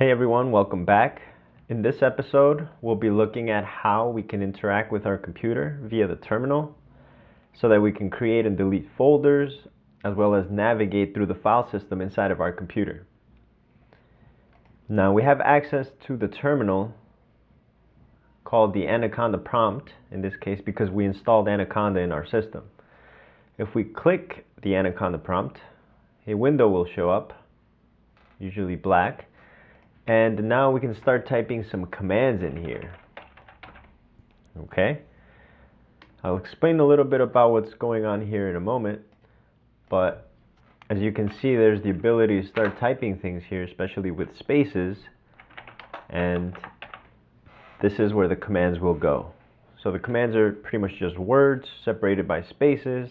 Hey everyone, welcome back. In this episode, we'll be looking at how we can interact with our computer via the terminal so that we can create and delete folders as well as navigate through the file system inside of our computer. Now we have access to the terminal called the Anaconda Prompt in this case because we installed Anaconda in our system. If we click the Anaconda Prompt, a window will show up, usually black. And now we can start typing some commands in here. Okay. I'll explain a little bit about what's going on here in a moment. But as you can see, there's the ability to start typing things here, especially with spaces. And this is where the commands will go. So the commands are pretty much just words separated by spaces.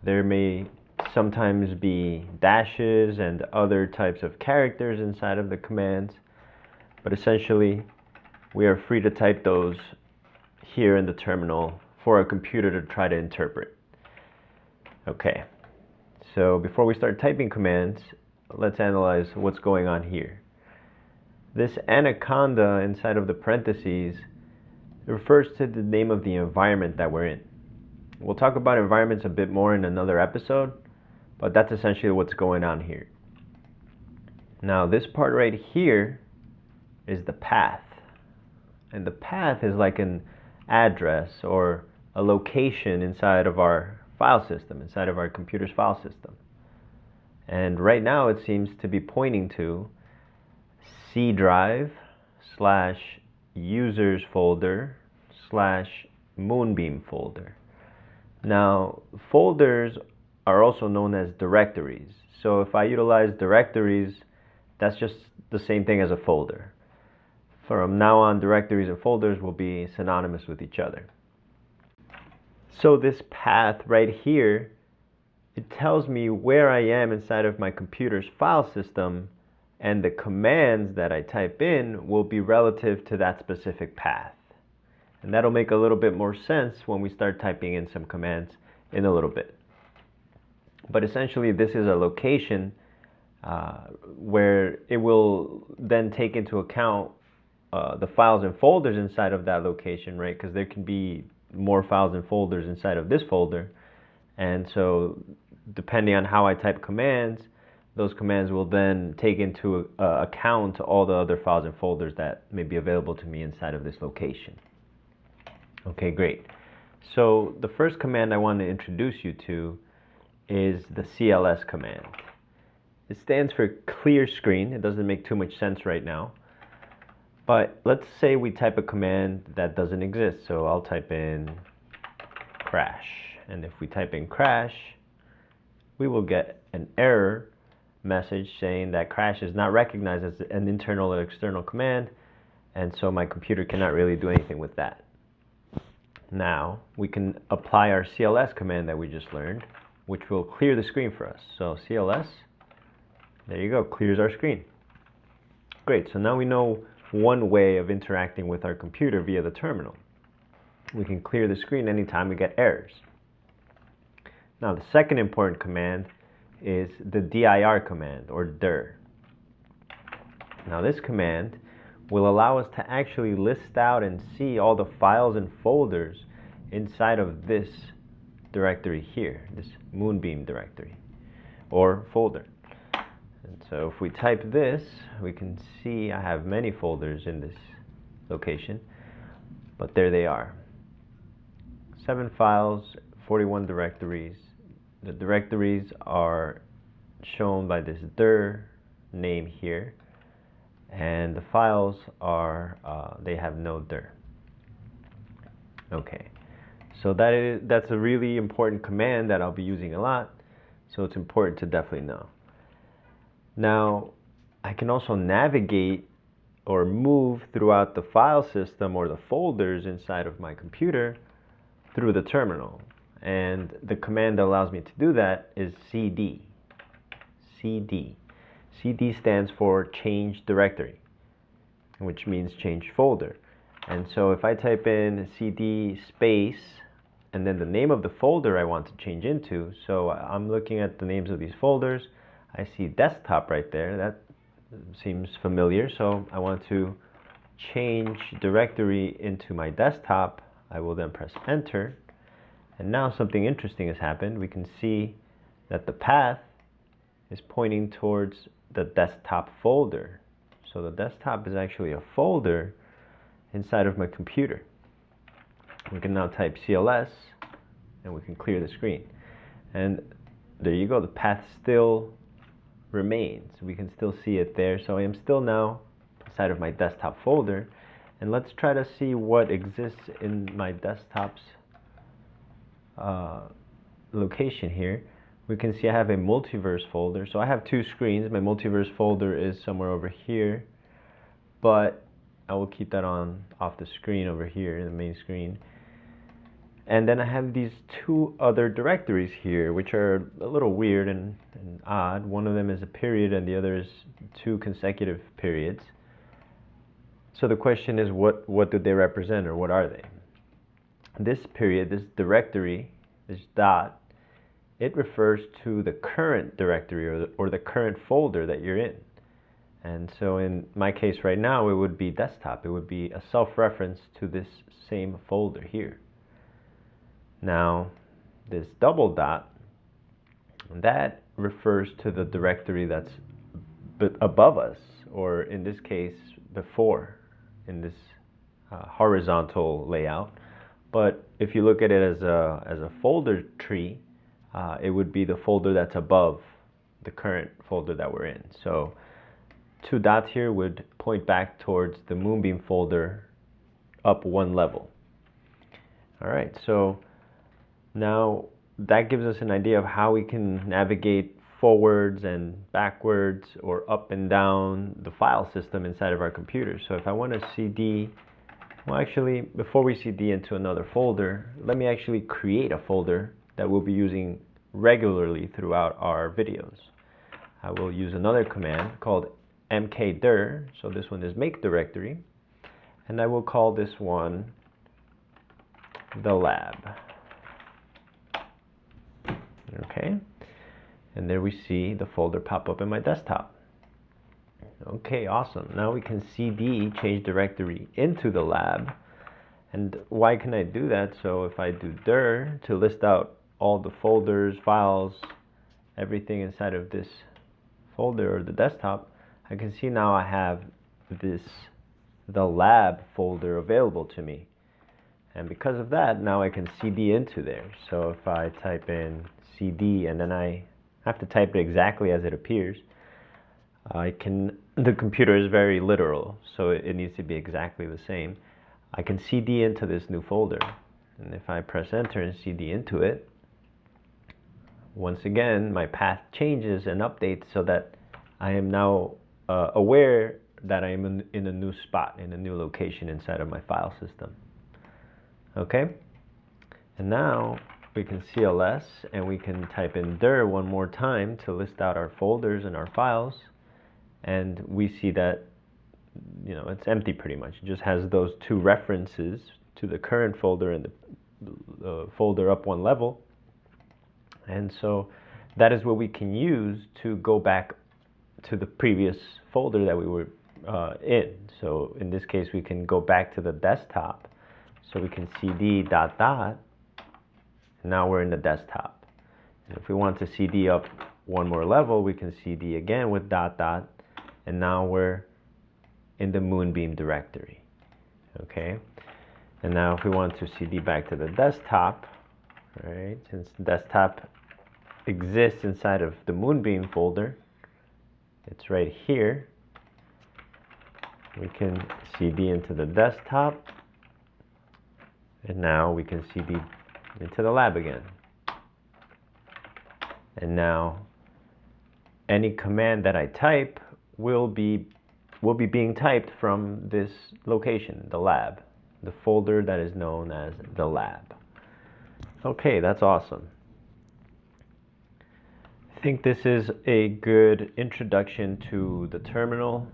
There may sometimes be dashes and other types of characters inside of the commands, but essentially we are free to type those here in the terminal for a computer to try to interpret. Okay, so before we start typing commands, let's analyze what's going on here. This Anaconda inside of the parentheses refers to the name of the environment that we're in. We'll talk about environments a bit more in another episode, but that's essentially what's going on here. Now this part right here is the path. And the path is like an address or a location inside of our file system, inside of our computer's file system. And right now it seems to be pointing to C drive / users folder / moonbeam folder. Now folders are also known as directories. So if I utilize directories, that's just the same thing as a folder. From now on, directories and folders will be synonymous with each other. So this path right here, it tells me where I am inside of my computer's file system, and the commands that I type in will be relative to that specific path. And that'll make a little bit more sense when we start typing in some commands in a little bit. But essentially, this is a location where it will then take into account the files and folders inside of that location, right? Because there can be more files and folders inside of this folder. And so depending on how I type commands, those commands will then take into account all the other files and folders that may be available to me inside of this location. Okay, great. So the first command I want to introduce you to is the CLS command. It stands for clear screen. It doesn't make too much sense right now. But let's say we type a command that doesn't exist. So I'll type in crash. And if we type in crash, we will get an error message saying that crash is not recognized as an internal or external command. And so my computer cannot really do anything with that. Now we can apply our CLS command that we just learned, which will clear the screen for us. So CLS, there you go, clears our screen. Great, so now we know one way of interacting with our computer via the terminal. We can clear the screen anytime we get errors. Now the second important command is the dir command, or dir. Now this command will allow us to actually list out and see all the files and folders inside of this directory here, this moonbeam directory or folder. And so if we type this, we can see I have many folders in this location, but there they are. 7 files, 41 directories. The directories are shown by this dir name here, and the files are they have no dir. Okay. So that's a really important command that I'll be using a lot, so it's important to definitely know. Now, I can also navigate or move throughout the file system or the folders inside of my computer through the terminal. And the command that allows me to do that is cd. cd. cd stands for change directory, which means change folder. And so if I type in cd space and then the name of the folder I want to change into, so I'm looking at the names of these folders. I see desktop right there. That seems familiar, so I want to change directory into my desktop. I will then press enter, and now something interesting has happened. We can see that the path is pointing towards the desktop folder. So the desktop is actually a folder inside of my computer. We can now type CLS and we can clear the screen. And there you go, the path still remains. We can still see it there. So I am still now inside of my desktop folder. And let's try to see what exists in my desktop's location here. We can see I have a multiverse folder. So I have two screens. My multiverse folder is somewhere over here, but I will keep that off the screen over here in the main screen. And then I have these two other directories here, which are a little weird and odd. One of them is a period and the other is two consecutive periods. So the question is, what do they represent, or what are they? This period, this directory, this dot, it refers to the current directory or the current folder that you're in. And so in my case right now, it would be desktop. It would be a self-reference to this same folder here. Now, this double dot, that refers to the directory that's above us, or in this case, before, in this horizontal layout. But if you look at it as a folder tree, it would be the folder that's above the current folder that we're in. So two dots here would point back towards the Moonbeam folder up one level. All right, so now that gives us an idea of how we can navigate forwards and backwards or up and down the file system inside of our computer. So if I want to CD, well, actually, before we CD into another folder, let me actually create a folder that we'll be using regularly throughout our videos. I will use another command called mkdir. So this one is make directory, and I will call this one the lab. Okay, and there we see the folder pop up in my desktop. Okay, awesome. Now we can CD, change directory, into the lab. And why can I do that? So if I do dir to list out all the folders, files, everything inside of this folder or the desktop, I can see now I have the lab folder available to me. And because of that, now I can CD into there. So if I type in CD and then I have to type it exactly as it appears, the computer is very literal, so it needs to be exactly the same. I can CD into this new folder. And if I press enter and CD into it, once again, my path changes and updates so that I am now aware that I am in a new spot, in a new location inside of my file system. Okay, and now we can CLS and we can type in dir one more time to list out our folders and our files, and we see that, you know, it's empty pretty much. It just has those two references to the current folder and the folder up one level. And so that is what we can use to go back to the previous folder that we were in. So in this case, we can go back to the desktop. So we can CD ... and now we're in the desktop. And if we want to CD up one more level, we can CD again with ... and now we're in the Moonbeam directory. Okay, and now if we want to CD back to the desktop, right, since the desktop exists inside of the Moonbeam folder, it's right here, we can CD into the desktop, and now we can CD into the lab again. And now any command that I type will be being typed from this location, the lab, the folder that is known as the lab. Okay, that's awesome. I think this is a good introduction to the terminal.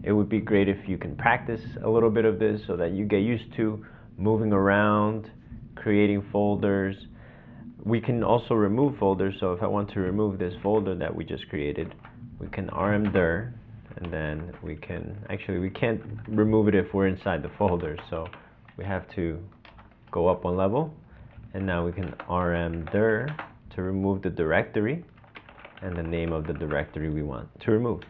It would be great if you can practice a little bit of this so that you get used to moving around, creating folders. We can also remove folders, so if I want to remove this folder that we just created, we can rmdir And then we can't remove it if we're inside the folder, so we have to go up one level, and now we can rmdir to remove the directory and the name of the directory we want to remove.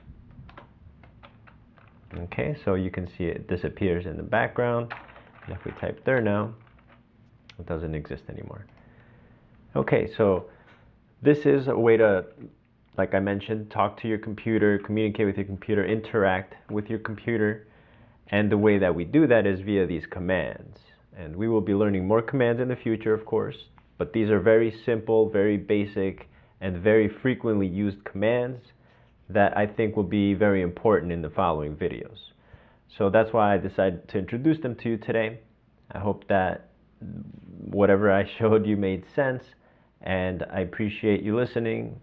Okay, so you can see it disappears in the background, and if we type dir now, it doesn't exist anymore. Okay, so this is a way to, like I mentioned, talk to your computer, communicate with your computer, interact with your computer, and the way that we do that is via these commands. And we will be learning more commands in the future, of course, but these are very simple, very basic, and very frequently used commands that I think will be very important in the following videos. So that's why I decided to introduce them to you today. I hope that whatever I showed you made sense, and I appreciate you listening.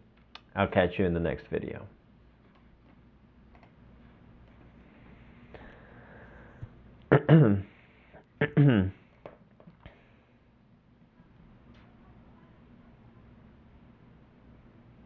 I'll catch you in the next video.